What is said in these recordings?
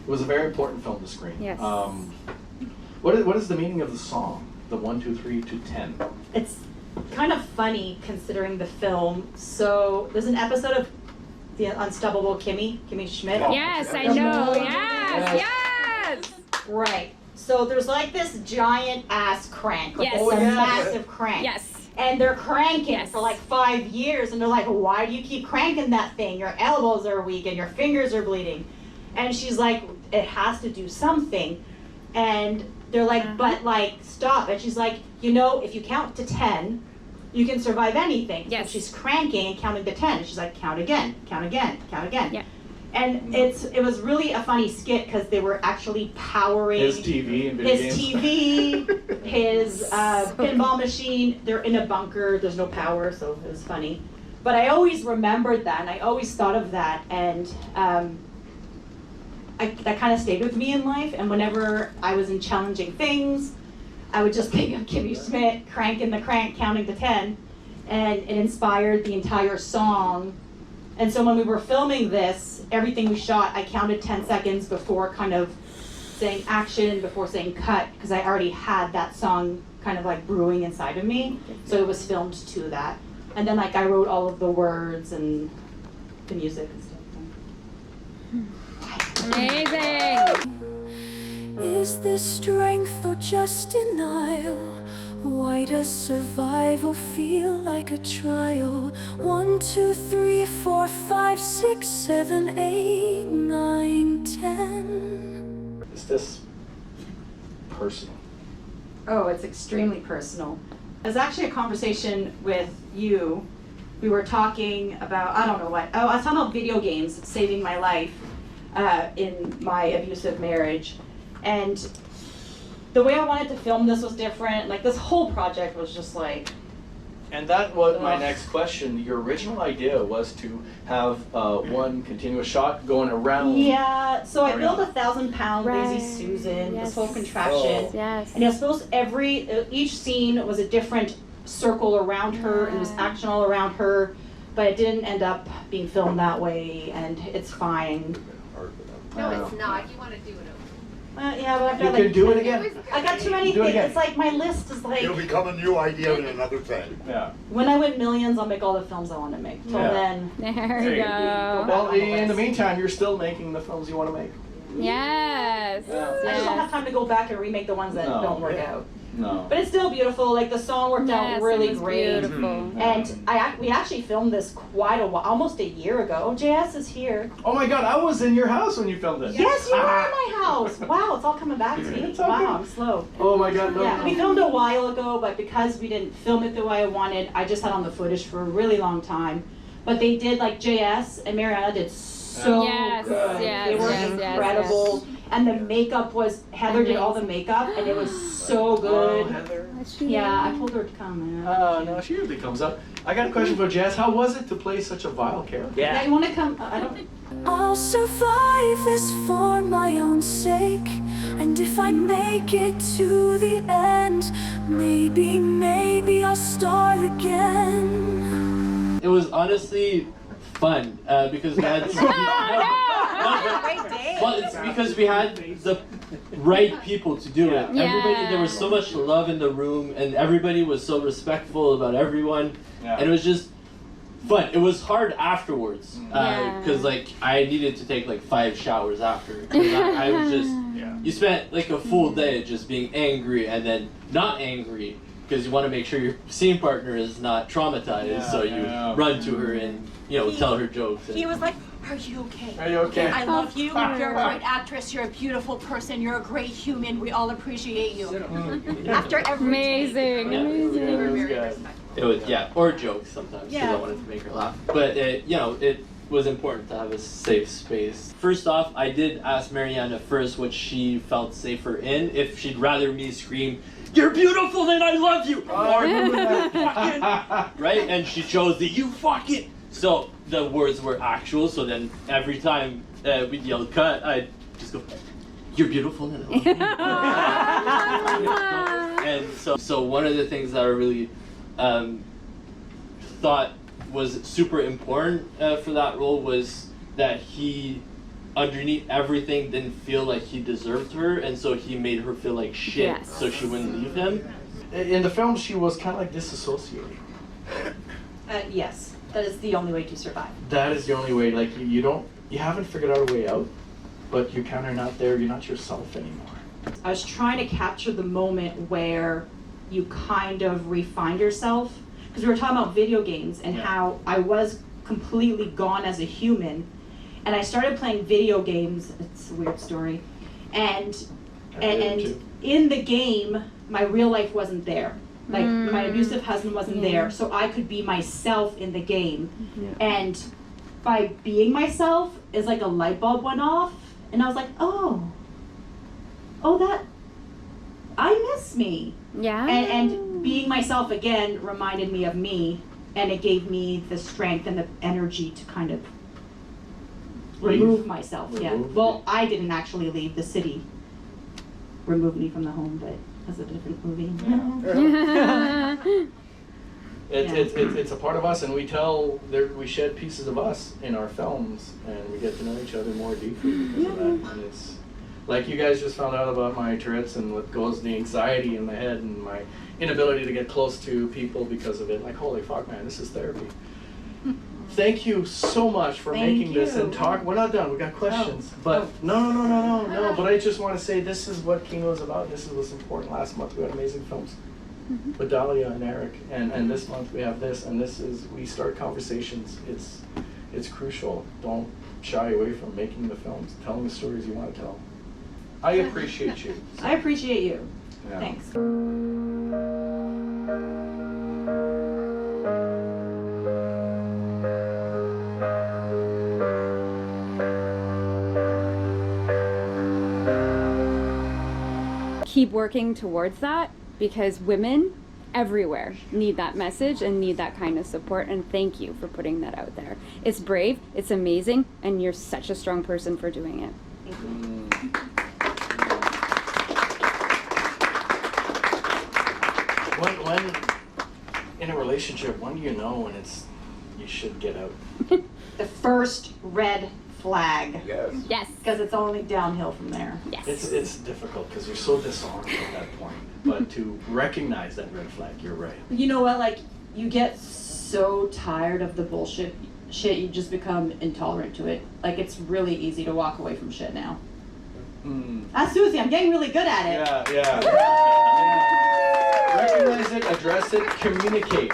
It was a very important film to screen. Yes. What is the meaning of the song? The 1, 2, 3 to 10. It's kind of funny considering the film. So there's an episode of The Unstoppable Kimmy Schmidt. Yes, I know. Yes. Right. So there's like this giant ass crank, like Yes. this massive crank. Yes. And they're cranking Yes. for like 5 years, and they're like, why do you keep cranking that thing? Your elbows are weak and your fingers are bleeding. And she's like, it has to do something. And they're like, but like, stop. And she's like, you know, if you count to 10, you can survive anything. Yes. So she's cranking and counting to 10. And she's like, count again, count again, count again. Yeah. And it was really a funny skit because they were actually powering His TV and video his games. TV, his pinball machine. They're in a bunker. There's no power, so it was funny. But I always remembered that, and I always thought of that, and that kind of stayed with me in life. And whenever I was in challenging things, I would just think of Kimmy Schmidt cranking the crank, counting to 10, and it inspired the entire song. And so when we were filming this, everything we shot, I counted 10 seconds before kind of saying action, before saying cut, because I already had that song kind of like brewing inside of me. So it was filmed to that. And then like I wrote all of the words and the music and stuff. Amazing. Is this strength or just denial? Why does survival feel like a trial? 1, 2, 3, 4, 5, 6, 7, 8, 9, 10. Is this personal? Oh, it's extremely personal. It was actually a conversation with you. We were talking about, I don't know what, I was talking about video games saving my life in my abusive marriage. And the way I wanted to film this was different. Like this whole project was just like. And that was my next question. Your original idea was to have one continuous shot going around. Yeah, so I built a Mariana. 1,000-pound Right. Lazy Susan, Yes. this whole contraption. Yes. And it was supposed each scene was a different circle around her, and there was action all around her, but it didn't end up being filmed that way, and it's fine. No, it's not. You want to do it over. Yeah, but I've You done can like do it again. I got too many Do it things. again. It's like my list is like, It'll become a new idea and another thing. Yeah. when I win millions, I'll make all the films I want to make. Till Yeah. then, There you go. Well, in the meantime, you're still making the films you want to make. Yes. Yeah. I just don't have time to go back and remake the ones that No. don't work Yeah. out. No. But it's still beautiful. Like the song worked Yes, out really it was great. beautiful. And we actually filmed this quite a while, almost a year ago. JS is here. Oh my God, I was in your house when you filmed this. Yes, you were in my house. Wow, it's all coming back to me. It's all Wow, good. I'm slow. Oh my God, no. Yeah, we filmed a while ago, but because we didn't film it the way I wanted, I just had on the footage for a really long time. But they did, like JS and Mariana did so Yes, good. yes, They were yes, incredible. And the makeup was, Heather did all the makeup, and it was so Oh, good. Heather. Yeah, I told her to come. No, she usually comes up. I got a question for Jazz. How was it to play such a vile character? Yeah, you want to come? I don't. I'll survive this for my own sake. And if I make it to the end, maybe I'll start again. It was honestly fun because we had well, it's because we had the right people to do it. Yeah. Everybody, there was so much love in the room, and everybody was so respectful about everyone, Yeah. and it was just fun. It was hard afterwards Yeah. because like I needed to take like 5 showers after. 'Cause I was just Yeah. you spent like a full day just being angry and then not angry because you want to make sure your scene partner is not traumatized. Yeah, so you yeah. run to her and tell her jokes. And, He was like, "Are you okay? Are you okay? I love you. You're a great actress. You're a beautiful person. You're a great human. We all appreciate you." After every Amazing. take, we were This very guy. respectful. It was or jokes sometimes because Yeah. I wanted to make her laugh. But it was important to have a safe space. First off, I did ask Mariana first what she felt safer in. If she'd rather me scream, "You're beautiful and I love you," or "You fucking," right? And she chose the "you fucking." So the words were actual. So then every time we'd yell cut, I'd just go, "You're beautiful and I love you." And so one of the things that I really thought was super important for that role was that he underneath everything didn't feel like he deserved her, and so he made her feel like shit, Yes. so she wouldn't leave him. In the film, she was kind of like disassociating. Yes, that is the only way to survive. That is the only way. Like you haven't figured out a way out, but you're kind of not there. You're not yourself anymore. I was trying to capture the moment where you kind of refine yourself, because we were talking about video games and how I was completely gone as a human, and I started playing video games. It's a weird story, and in the game, my real life wasn't there. Like my abusive husband wasn't there, so I could be myself in the game, and by being myself, it's like a light bulb went off, and I was like, oh, that, I miss me. Yeah. And being myself again reminded me of me, and it gave me the strength and the energy to kind of remove myself. Well, I didn't actually leave. The city removed me from the home, but that's a different movie. It's a part of us, and we shed pieces of us in our films, and we get to know each other more deeply because of that. And it's like you guys just found out about my Tourette's and what goes the anxiety in my head and my inability to get close to people because of it. Like, holy fuck, man, this is therapy. Thank you so much for making this and talk. We're not done. We got questions, but no. But I just want to say this is what Kino is about. This is what's important. Last month we had amazing films with Dahlia and Eric, and this month we have this, and we start conversations. It's crucial. Don't shy away from making the films, telling the stories you want to tell. I appreciate you. I appreciate you. Yeah. Thanks. Keep working towards that, because women everywhere need that message and need that kind of support, and thank you for putting that out there. It's brave, it's amazing, and you're such a strong person for doing it. When in a relationship, when do you know when you should get out? The first red flag. Yes. Yes. Because it's only downhill from there. Yes. It's difficult because you're so disarmed at that point. But to recognize that red flag, you're right. You know what? Like, you get so tired of the bullshit shit, you just become intolerant to it. Like, it's really easy to walk away from shit now. Ask Susie, I'm getting really good at it. Yeah. Recognize it, address it, communicate.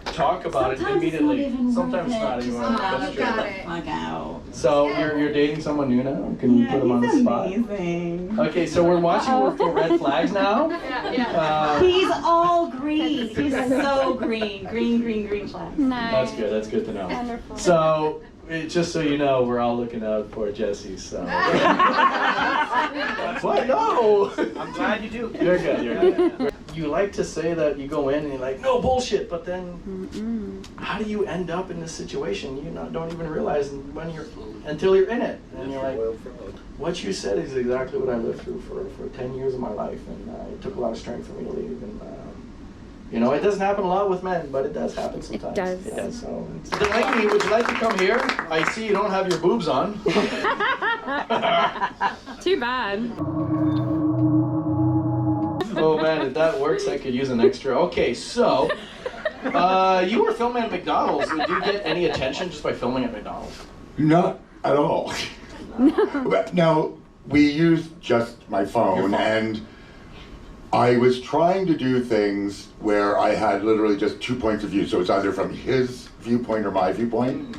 Talk about Sometimes it immediately. it's not even Sometimes worth not it. even. Just That's you true. got get it. the fuck out. So you're dating someone new now? Can you put him on the spot? Amazing. Okay, so we're watching Work for Red Flags now. He's all green. He's so green. Green flag. Nice. That's good to know. Wonderful. So, just so you know, we're all looking out for Jesse, so. What? No! I'm glad you do. You're good. You like to say that you go in and you're like, no bullshit, but then how do you end up in this situation? You don't even realize until you're in it. And you're like, what you said is exactly what I lived through for 10 years of my life, and it took a lot of strength for me to leave. And it doesn't happen a lot with men, but it does happen sometimes. It does. So, Delaney, would you like to come here? I see you don't have your boobs on. Too bad. Oh man, if that works, I could use an extra. Okay, so you were filming at McDonald's. Did you get any attention just by filming at McDonald's? Not at all. Now, we used just my phone, and I was trying to do things where I had literally just 2 points of view. So it's either from his viewpoint or my viewpoint.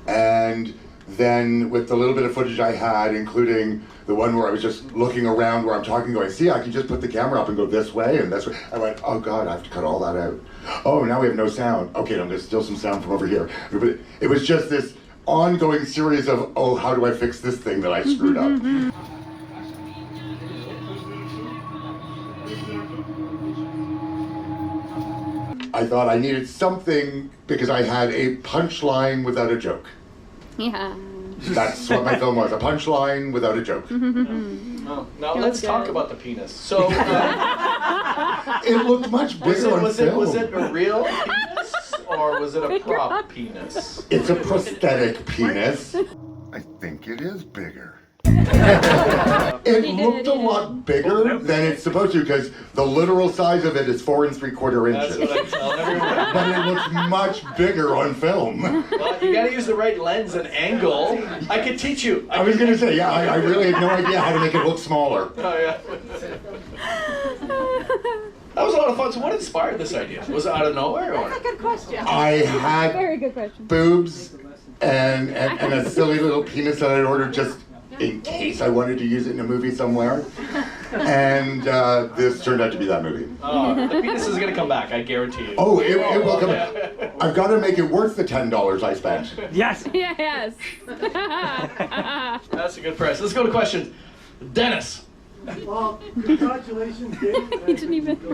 And then with the little bit of footage I had, including the one where I was just looking around where I'm talking, going, see, I can just put the camera up and go this way and this way. I went, oh God, I have to cut all that out. Oh, now we have no sound. Okay, no, there's still some sound from over here. But it was just this ongoing series of, oh, how do I fix this thing that I screwed up? I thought I needed something because I had a punchline without a joke. Yeah. That's what my film was, a punchline without a joke. Oh, now let's talk about the penis. So It looked much bigger on film. Was it a real penis or was it a prop penis? It's a prosthetic penis. I think it is bigger. It looked a lot bigger than it's supposed to because the literal size of it is 4 3/4 inches. That's what I tell everyone. But it looks much bigger on film. Well, you gotta use the right lens and angle. I could teach you. I was gonna say, yeah, I really had no idea how to make it look smaller. Oh, yeah. That was a lot of fun. So what inspired this idea? Was it out of nowhere? Or? That's a good question. I had Very good question. boobs and a silly little penis that I'd ordered just in case I wanted to use it in a movie somewhere. And this turned out to be that movie. Oh, the penis is gonna come back, I guarantee you. Oh, it will come back. I've got to make it worth the $10 I spent. Yes. Yes. That's a good price. Let's go to questions. Dennis. Well, congratulations, Dave. He didn't even- I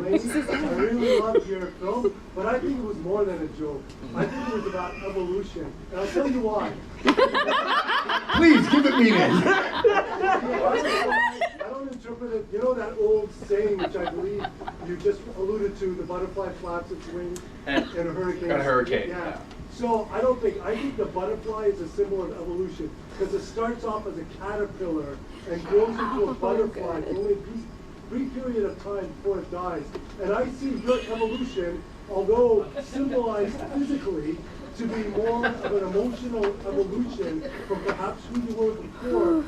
really loved your film, but I think it was more than a joke. I think it was about evolution, and I'll tell you why. Please give it meaning. I don't interpret it. You know that old saying, which I believe you just alluded to: the butterfly flaps its wings in a hurricane. In a hurricane. Yeah. So I think the butterfly is a symbol of evolution because it starts off as a caterpillar and grows into a butterfly for only a brief period of time before it dies. And I see your evolution, although symbolized physically, to be more of an emotional evolution from perhaps who you were before.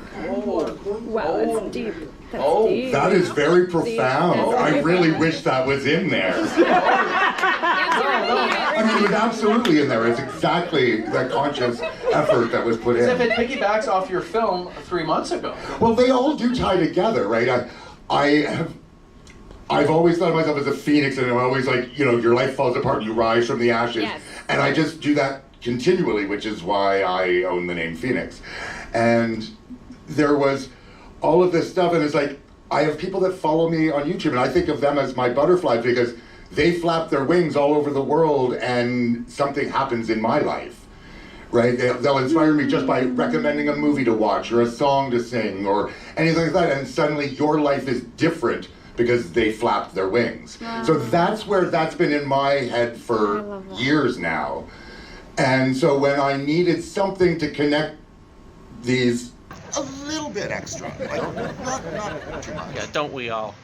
Wow, that's deep. That's Oh, deep. That is very profound. That's I very really profound. wish that was in there. Answer I mean, it was absolutely in there. It's exactly the conscious effort that was put As if in. it piggybacks off your film 3 months ago. Well, they all do tie together, right? I've always thought of myself as a phoenix, and I'm always like, you know, your life falls apart and you rise from the ashes. Yes. And I just do that continually, which is why I own the name Phoenix. And there was all of this stuff, and it's like, I have people that follow me on YouTube, and I think of them as my butterflies because they flap their wings all over the world, and something happens in my life. Right? They'll inspire me just by recommending a movie to watch or a song to sing or anything like that, and suddenly your life is different because they flapped their wings. Wow. So that's where that's been in my head I for love that. years now. And so when I needed something to connect these a little bit extra, like not too much. Yeah, don't we all?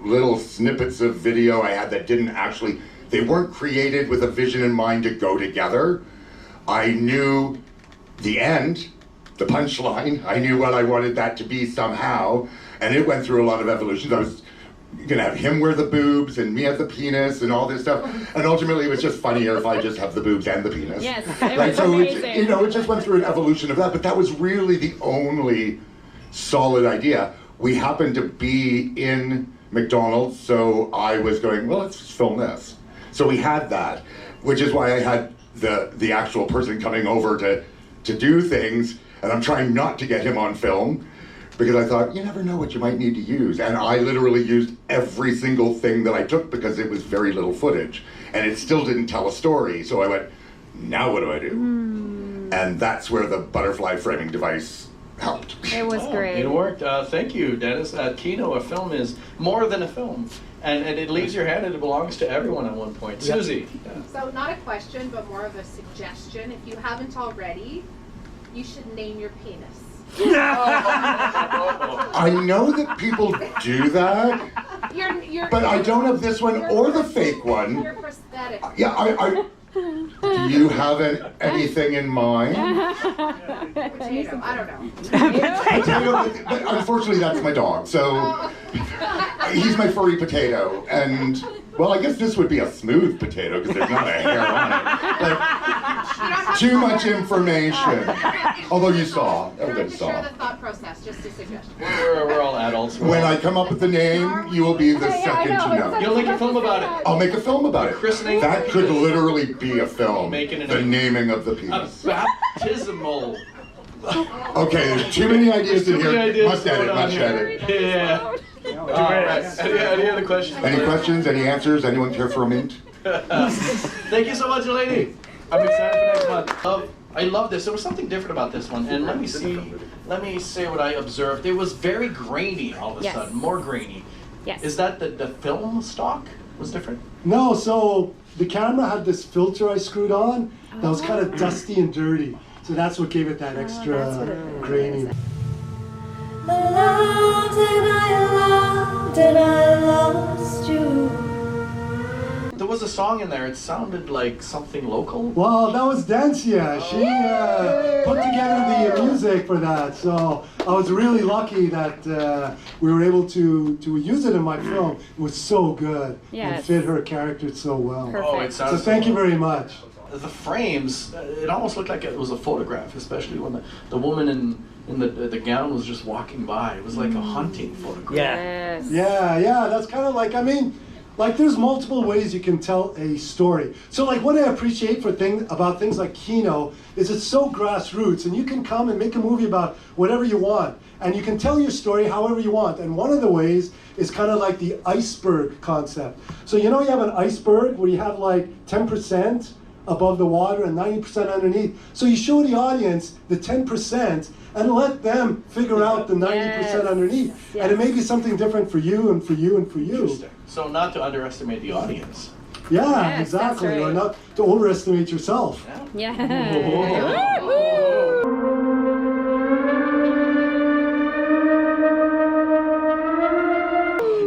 Little snippets of video I had that didn't actually, they weren't created with a vision in mind to go together. I knew the end, the punchline. I knew what I wanted that to be somehow, and it went through a lot of evolutions. I was gonna have him wear the boobs and me have the penis and all this stuff, and ultimately it was just funnier if I just have the boobs and the penis. Yes, it Right, was so amazing. it just went through an evolution of that, but that was really the only solid idea. We happened to be in McDonald's, so I was going, well, let's just film this. So we had that, which is why I had the actual person coming over to do things, and I'm trying not to get him on film, because I thought, you never know what you might need to use. And I literally used every single thing that I took because it was very little footage, and it still didn't tell a story. So I went, now what do I do? And that's where the butterfly framing device helped. It was great. It worked. Thank you, Dennis. Kino, a film is more than a film. And it leaves your hand and it belongs to everyone at one point. Susie. So not a question, but more of a suggestion. If you haven't already, you should name your penis. I know that people do that, but I don't have this one or the fake one. Your prosthetic. Yeah, do you have anything in mind? Potato. I don't know. Potato, but unfortunately that's my dog, so he's my furry potato, and well, I guess this would be a smooth potato because there's not a hair on it. But too much information. Although you saw, You don't have everybody to share saw. the thought process, just a suggestion. We're all adults. When I come up with the name, you will be the Yeah, I second know, to know. it's You'll make a film about it. I'll make a film about it. Christening. That could literally be a film. Making it The a- naming of the A penis. baptismal. Okay, there's too many ideas in Too many here. ideas Must edit, going on must here. edit. Yeah. All right. Any other questions? Any questions? Any answers? Anyone care for a mint? Thank you so much, lady. I'm excited for next month. I love this. There was something different about this one, and let me say what I observed. It was very grainy all of a Yes. sudden, more grainy. Yes. Is that the film stock was different? No, so the camera had this filter I screwed on that was kind of dusty and dirty. So that's what gave it that extra grainy. I loved and I lost you. There was a song in there. It sounded like something local. Well, that was Dancia. She put together the music for that. So I was really lucky that we were able to use it in my film. It was so good. Yes. It fit her character so well. Perfect. Oh, it sounds So thank you very much. The frames, it almost looked like it was a photograph, especially when the woman in the gown was just walking by. It was like a hunting photograph. Yes. Yeah, that's kind of like, I mean, like there's multiple ways you can tell a story. So like what I appreciate about things like Kino is it's so grassroots, and you can come and make a movie about whatever you want, and you can tell your story however you want. And one of the ways is kind of like the iceberg concept. So you know you have an iceberg where you have like 10% above the water and 90% underneath. So you show the audience the 10% and let them figure out the 90% underneath. Yes. And it may be something different for you and for you and for you. Interesting. So not to underestimate the audience. Yeah, Yes, exactly. that's Or right. not to overestimate yourself. Yeah.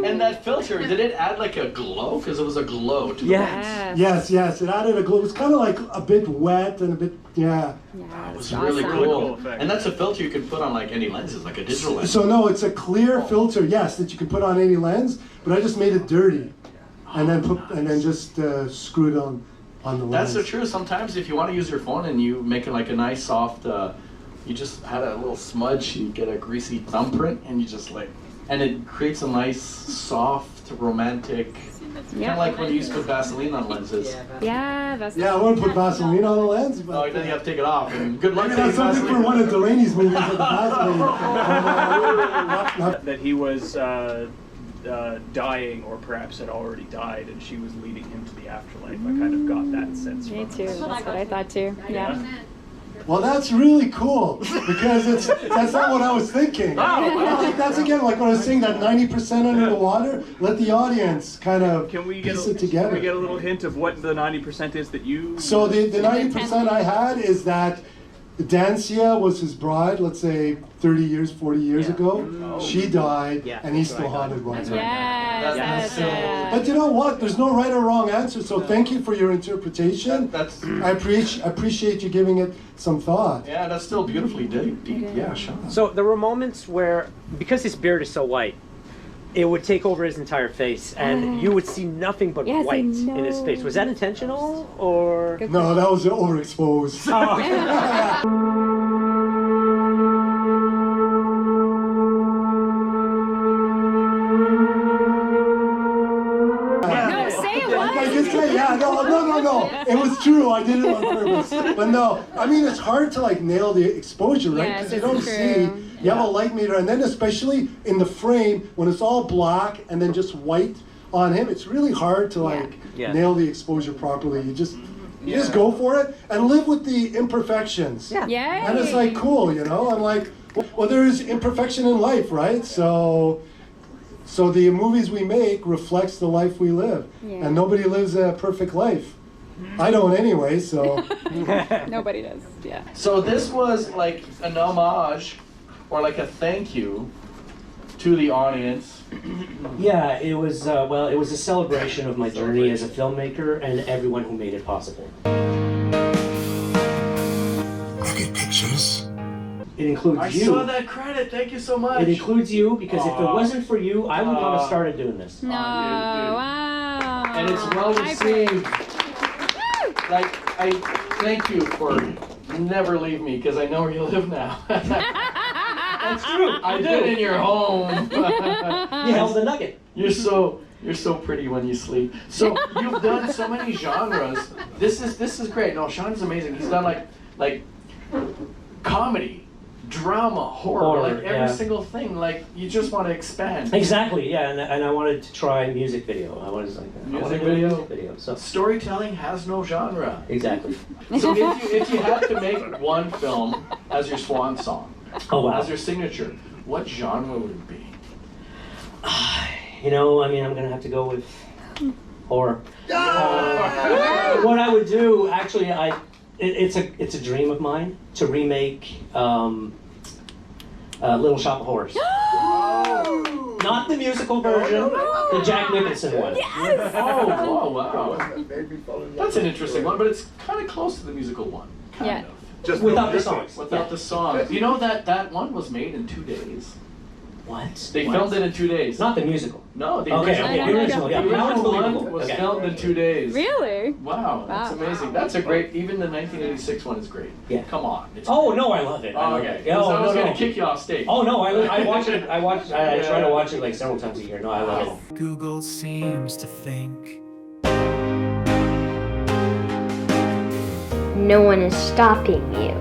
And that filter, did it add like a glow? Because it was a glow to the lens. Yes, it added a glow. It was kind of like a bit wet and a bit, yeah. It was really awesome. cool. And that's a filter you can put on like any lenses, like a digital lens. So no, it's a clear filter, yes, that you can put on any lens, but I just made it dirty. And then just screwed on the lens. That's the truth. Sometimes if you want to use your phone and you make it like a nice soft, you just had a little smudge, you get a greasy thumbprint, and you just like, and it creates a nice, soft, romantic, kind of like when you used to put Vaseline on lenses. Yeah, that's Yeah, I want to put Vaseline on the lens, Oh, but then you have to take it off. And good luck maybe taking that's something for Vaseline. one of Delaney's movies with the Vaseline. Not- That he was dying, or perhaps had already died, and she was leading him to the afterlife. I kind of got that sense me from too. That's what I thought too. Yeah. Well, that's really cool because that's not what I was thinking. That's again like when I was saying that 90% under the water. Let the audience kind of Can we get piece a, it together. Can we get a little hint of what the 90% is that you? So the 90% I had is that Dancia was his bride, let's say 30 years, 40 years ago. She died, and he's still haunted by her. Yes, that's it. But you know what? There's no right or wrong answer, so thank you for your interpretation. That's I appreciate you giving it some thought. yeah, that's still beautifully deep. Yeah, Sean. So there were moments where, because his beard is so white, it would take over his entire face, and you would see nothing but Yes, I white in his face. Was that intentional, or? No, that was overexposed. No, say it was. Like it's like, yeah, no. It was true. I did it on purpose. But no, I mean, it's hard to like nail the exposure, right? Yes, Because you it's don't true. see. You have a light meter, and then especially in the frame when it's all black and then just white on him, it's really hard to like Yeah. nail the exposure properly. You just go for it and live with the imperfections. Yeah. And it's like cool, you know. I'm like, well, there is imperfection in life, right? So the movies we make reflects the life we live, Yeah. and nobody lives a perfect life. I don't anyway. So Nobody does. Yeah. So this was like an homage or like a thank you to the audience. Yeah, it was, well, it was a celebration of my journey as a filmmaker and everyone who made it possible. I get pictures. It includes I you. saw that credit. Thank you so much. It includes you because if it wasn't for you, I wouldn't have started doing this. No. Wow. And it's well High praise. received. Like, I thank you for never leave me because I know where you live now. That's true. I've been in your home. You held the nugget. You're so pretty when you sleep. So you've done so many genres. This is great. No, Sean's amazing. He's done like comedy, drama, horror, like every yeah. single thing. Like you just want to expand. Exactly, yeah, and I wanted to try music video. I wanted to Music do a video? music video. So Storytelling has no genre. exactly. So if you had to make one film as your swan song, Oh wow. as your signature, what genre would it be? You know, I mean, I'm gonna have to go with Horror. What I would do, actually, it's a dream of mine to remake Little Shop of Horrors. Not the musical version, the Jack Nicholson one. Yes! Oh, wow. That's an interesting one, but it's kind of close to the musical one. Kind of. Just without the songs. Without the songs. You know that one was made in 2 days. What? They filmed it in 2 days. Not the musical. No, the Okay, original. the original, yeah. The Now it's original one believable. was Okay. filmed in 2 days. Really? Wow, that's amazing. That's a great. Even the 1986 one is great. Yeah. Come on. It's Oh great. no, I love it. I Oh, love okay. it. Oh, I was no, gonna no. kick you off stage. Oh no, I watch it. I try to watch it like several times a year. No, I love it. Google seems to think No one is stopping you.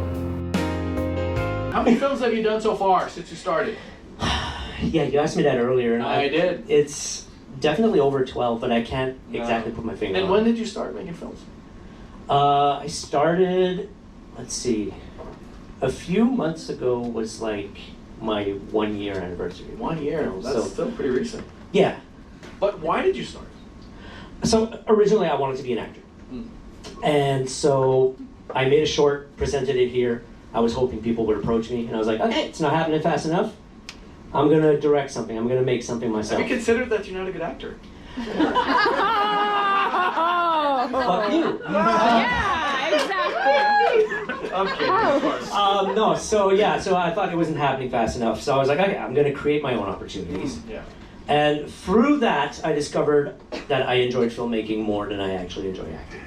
How many films have you done so far since you started? Yeah, you asked me that earlier, and I did. It's definitely over 12, but I can't exactly put my finger on And when did you start making films? I started, let's see, a few months ago was like my 1 year anniversary. 1 year. That's still pretty recent. Yeah. But why did you start? So originally I wanted to be an actor. And so I made a short, presented it here. I was hoping people would approach me, and I was like, okay, it's not happening fast enough. I'm gonna direct something. I'm gonna make something myself. Have you considered that you're not a good actor? Fuck you. Yeah, exactly. I'm kidding, of course. No, so I thought it wasn't happening fast enough. So I was like, okay, I'm gonna create my own opportunities. Yeah. And through that, I discovered that I enjoyed filmmaking more than I actually enjoy acting.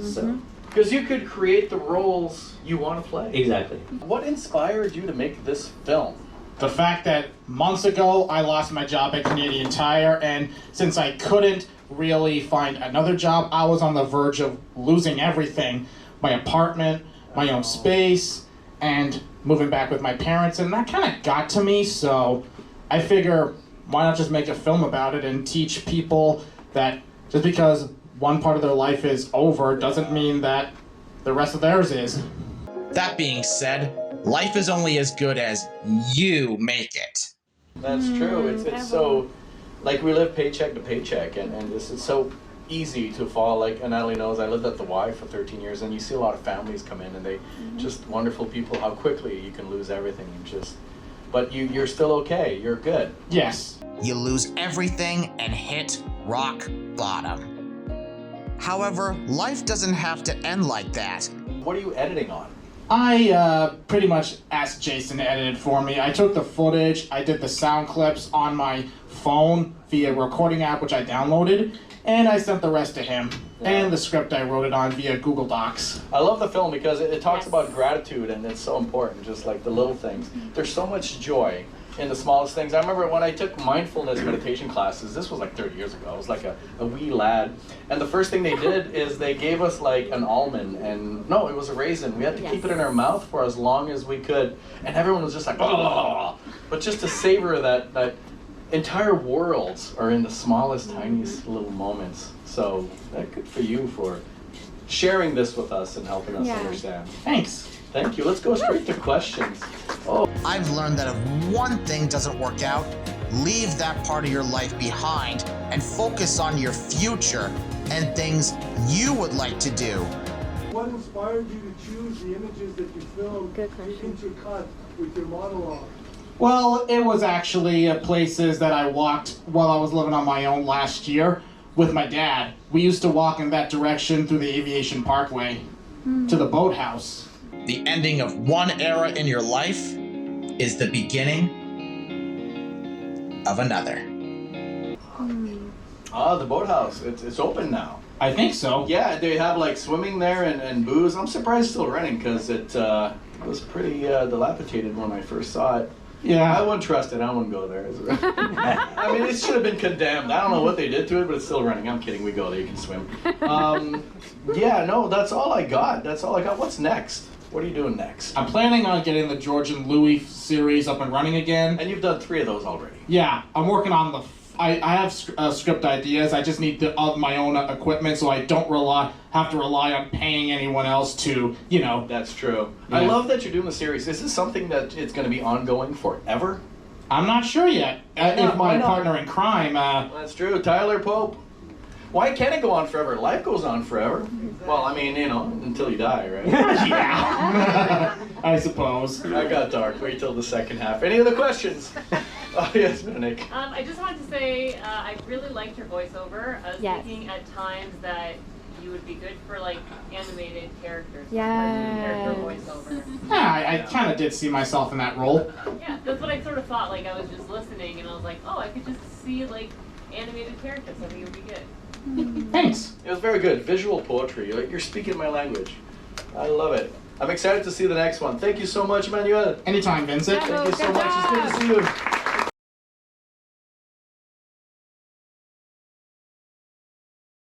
So. Because you could create the roles you want to play. Exactly. What inspired you to make this film? The fact that months ago I lost my job at Canadian Tire, and since I couldn't really find another job, I was on the verge of losing everything. My apartment, my own space, and moving back with my parents, and that kind of got to me, so I figure why not just make a film about it and teach people that just because one part of their life is over doesn't mean that the rest of theirs is. That being said, life is only as good as you make it. That's true. It's so, like, we live paycheck to paycheck, and this is so easy to fall. Like Natalie knows, I lived at the Y for 13 years, and you see a lot of families come in, and they just wonderful people. How quickly you can lose everything, but you're still okay. You're good. Yes. You lose everything and hit rock bottom. However, life doesn't have to end like that. What are you editing on? I pretty much asked Jason to edit it for me. I took the footage, I did the sound clips on my phone via recording app, which I downloaded, and I sent the rest to him. Yeah. And the script I wrote it on via Google Docs. I love the film because it talks about gratitude, and it's so important, just like the little things. There's so much joy in the smallest things. I remember when I took mindfulness meditation classes, this was like 30 years ago, I was like a wee lad, and the first thing they did is they gave us like an almond, and no, it was a raisin. We had to keep it in our mouth for as long as we could, and everyone was just like, blah, blah, blah. But just to savor that entire worlds are in the smallest, tiniest little moments. So good for you for sharing this with us and helping us understand. Thanks. Thank you. Let's go straight to questions. Oh. I've learned that if one thing doesn't work out, leave that part of your life behind and focus on your future and things you would like to do. What inspired you to choose the images that you filmed to intercut with your monologue? Well, it was actually places that I walked while I was living on my own last year with my dad. We used to walk in that direction through the Aviation Parkway to the boathouse. The ending of one era in your life is the beginning of another. The boathouse. It's open now. I think so. Yeah, they have like swimming there and booze. I'm surprised it's still running because it was pretty dilapidated when I first saw it. Yeah. I wouldn't trust it. I wouldn't go there. I mean, it should have been condemned. I don't know what they did to it, but it's still running. I'm kidding. We go there. You can swim. Yeah, no, that's all I got. What's next? What are you doing next? I'm planning on getting the George and Louis series up and running again. And you've done 3 of those already. Yeah, I'm working on I have script ideas. I just need my own equipment, so I don't have to rely on paying anyone else to, That's true. Yeah. I love that you're doing the series. Is this something that it's going to be ongoing forever? I'm not sure yet. If my partner in crime... That's true. Tyler Pope. Why can't it go on forever? Life goes on forever. Well, I mean, you know, until you die, right? Yeah. I suppose. I got dark. Wait till the second half. Any other questions? Oh, yes, Nick. I just wanted to say I really liked your voiceover. I was thinking at times that you would be good for like animated characters. Character voiceover. Yeah, I kind of did see myself in that role. Yeah, that's what I sort of thought. Like I was just listening and I was like, oh, I could just see like animated characters. I think it would be good. Thanks. It was very good. Visual poetry. You're speaking my language. I love it. I'm excited to see the next one. Thank you so much, Manuel. Anytime, Vincent. Thank you so much. It's good to see you.